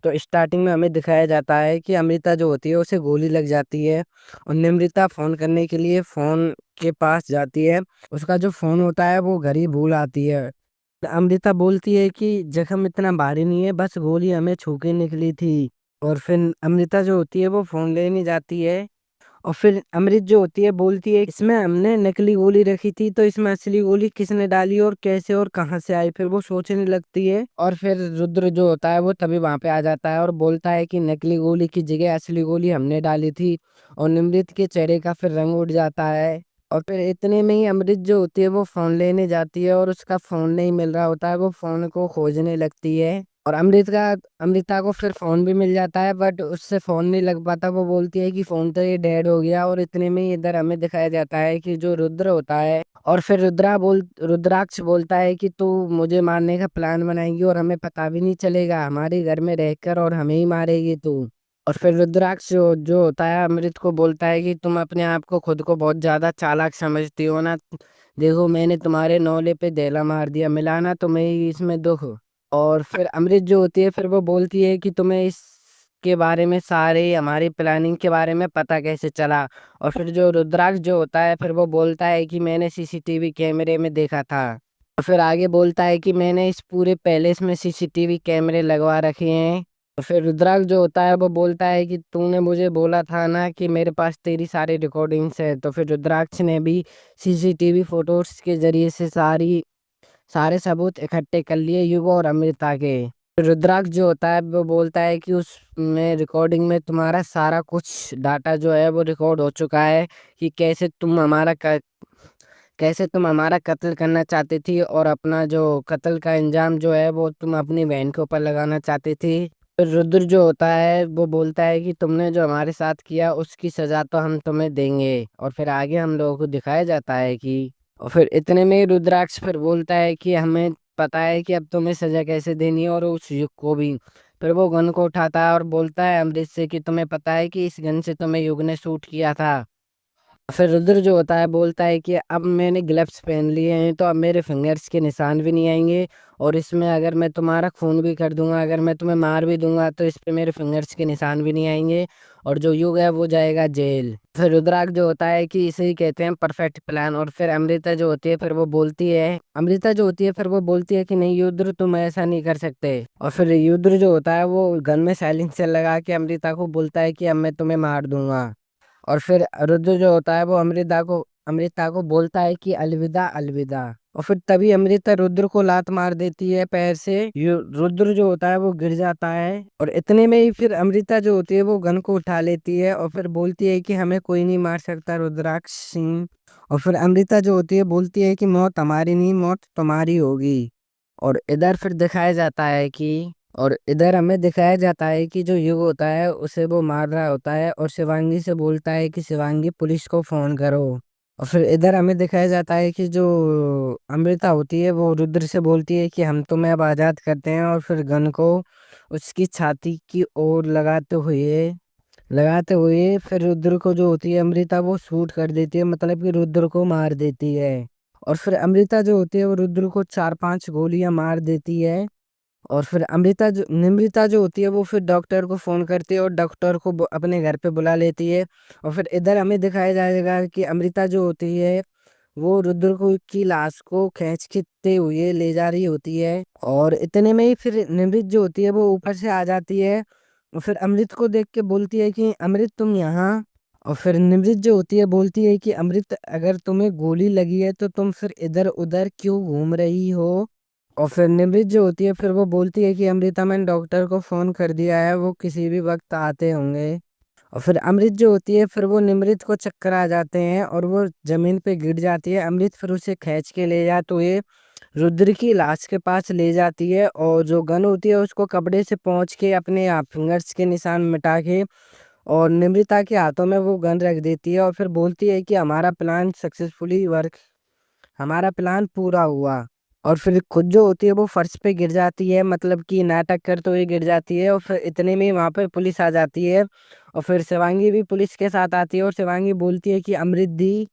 तो स्टार्टिंग में हमें दिखाया जाता है कि अमृता जो होती है उसे गोली लग जाती है और निमृता फ़ोन करने के लिए फ़ोन के पास जाती है। उसका जो फ़ोन होता है वो घर ही भूल आती है। अमृता बोलती है कि जख्म इतना भारी नहीं है, बस गोली हमें छू के निकली थी। और फिर अमृता जो होती है वो फ़ोन लेने जाती है और फिर अमृत जो होती है बोलती है इसमें हमने नकली गोली रखी थी, तो इसमें असली गोली किसने डाली और कैसे और कहाँ से आई। फिर वो सोचने लगती है और फिर रुद्र जो होता है वो तभी वहां पे आ जाता है और बोलता है कि नकली गोली की जगह असली गोली हमने डाली थी। और निमृत के चेहरे का फिर रंग उड़ जाता है। और फिर इतने में ही अमृत जो होती है वो फोन लेने जाती है और उसका फोन नहीं मिल रहा होता है, वो फोन को खोजने लगती है। और अमृता को फिर फोन भी मिल जाता है, बट उससे फोन नहीं लग पाता। वो बोलती है कि फोन तो ये डेड हो गया। और इतने में ही इधर हमें दिखाया जाता है कि जो रुद्र होता है और फिर रुद्राक्ष बोलता है कि तू मुझे मारने का प्लान बनाएगी और हमें पता भी नहीं चलेगा, हमारे घर में रहकर और हमें ही मारेगी तू। और फिर रुद्राक्ष जो होता है अमृत को बोलता है कि तुम अपने आप को खुद को बहुत ज्यादा चालाक समझती हो ना। देखो मैंने तुम्हारे नौले पे ढेला मार दिया, मिलाना तुम्हें ही इसमें दुख। और फिर अमृत जो होती है फिर वो बोलती है कि तुम्हें इसके बारे में सारे हमारी प्लानिंग के बारे में पता कैसे चला। और फिर जो रुद्राक्ष जो होता है फिर वो बोलता है कि मैंने सीसीटीवी कैमरे में देखा था। और फिर आगे बोलता है कि मैंने इस पूरे पैलेस में सीसीटीवी कैमरे लगवा रखे हैं। और फिर रुद्राक्ष जो होता है वो बोलता है कि तूने मुझे बोला था ना कि मेरे पास तेरी सारी रिकॉर्डिंग्स है। तो फिर रुद्राक्ष ने भी सीसीटीवी फोटोज के जरिए से सारे सबूत इकट्ठे कर लिए युग और अमृता के। रुद्राक्ष जो होता है वो बोलता है कि उसमें रिकॉर्डिंग में तुम्हारा सारा कुछ डाटा जो है वो रिकॉर्ड हो चुका है कि कैसे तुम हमारा कत्ल करना चाहती थी और अपना जो कत्ल का इंजाम जो है वो तुम अपनी बहन के ऊपर लगाना चाहती थी। फिर रुद्र जो होता है वो बोलता है कि तुमने जो हमारे साथ किया उसकी सजा तो हम तुम्हें देंगे। और फिर आगे हम लोगों को दिखाया जाता है कि और फिर इतने में रुद्राक्ष फिर बोलता है कि हमें पता है कि अब तुम्हें सजा कैसे देनी है और उस युग को भी। फिर वो गन को उठाता है और बोलता है अमृत से कि तुम्हें पता है कि इस गन से तुम्हें युग ने शूट किया था। फिर रुद्र जो होता है बोलता है कि अब मैंने ग्लव्स पहन लिए हैं तो अब मेरे फिंगर्स के निशान भी नहीं आएंगे। और इसमें अगर मैं तुम्हारा खून भी कर दूंगा, अगर मैं तुम्हें मार भी दूंगा तो इस पे मेरे फिंगर्स के निशान भी नहीं आएंगे और जो युग है वो जाएगा जेल। फिर रुद्राक्ष जो होता है कि इसे ही कहते हैं परफेक्ट प्लान। और फिर अमृता जो होती है फिर वो बोलती है कि नहीं युद्र तुम ऐसा नहीं कर सकते। और फिर युद्र जो होता है वो गन में साइलेंसर लगा के अमृता को बोलता है कि अब मैं तुम्हें मार दूंगा। और फिर रुद्र जो होता है वो अमृता को बोलता है कि अलविदा अलविदा। और फिर तभी अमृता रुद्र को लात मार देती है पैर से। रुद्र जो होता है वो गिर जाता है और इतने में ही फिर अमृता जो होती है वो गन को उठा लेती है और फिर बोलती है कि हमें कोई नहीं मार सकता रुद्राक्ष सिंह। और फिर अमृता जो होती है बोलती है कि मौत हमारी नहीं, मौत तुम्हारी होगी। और इधर फिर दिखाया जाता है कि और इधर हमें दिखाया जाता है कि जो युग होता है उसे वो मार रहा होता है और शिवांगी से बोलता है कि शिवांगी पुलिस को फोन करो। और फिर इधर हमें दिखाया जाता है कि जो अमृता होती है वो रुद्र से बोलती है कि हम तुम्हें अब आजाद करते हैं। और फिर गन को उसकी छाती की ओर लगाते हुए फिर रुद्र को जो होती है अमृता वो शूट कर देती है, मतलब कि रुद्र को मार देती है। और फिर अमृता जो होती है वो रुद्र को 4-5 गोलियां मार देती है। और फिर निमृता जो होती है वो फिर डॉक्टर को फोन करती है और डॉक्टर को अपने घर पे बुला लेती है। और फिर इधर हमें दिखाया जाएगा कि अमृता जो होती है वो रुद्र को की लाश को खींचते हुए ले जा रही होती है। और इतने में ही फिर निमृत जो होती है वो ऊपर से आ जाती है और फिर अमृत को देख के बोलती है कि अमृत तुम यहाँ। और फिर निमृत जो होती है बोलती है कि अमृत अगर तुम्हें गोली लगी है तो तुम फिर इधर उधर क्यों घूम रही हो। और फिर निमृत जो होती है फिर वो बोलती है कि अमृता मैंने डॉक्टर को फोन कर दिया है, वो किसी भी वक्त आते होंगे। और फिर अमृत जो होती है फिर वो निमृत को चक्कर आ जाते हैं और वो जमीन पे गिर जाती है। अमृत फिर उसे खींच के ले जाते हुए रुद्र की लाश के पास ले जाती है और जो गन होती है उसको कपड़े से पोंछ के अपने आप फिंगर्स के निशान मिटा के और निमृता के हाथों में वो गन रख देती है। और फिर बोलती है कि हमारा प्लान पूरा हुआ। और फिर खुद जो होती है वो फर्श पे गिर जाती है, मतलब कि नाटक करते हुए गिर जाती है। और फिर इतने में वहां पे पुलिस आ जाती है और फिर शिवांगी भी पुलिस के साथ आती है और शिवांगी बोलती है कि अमृत दी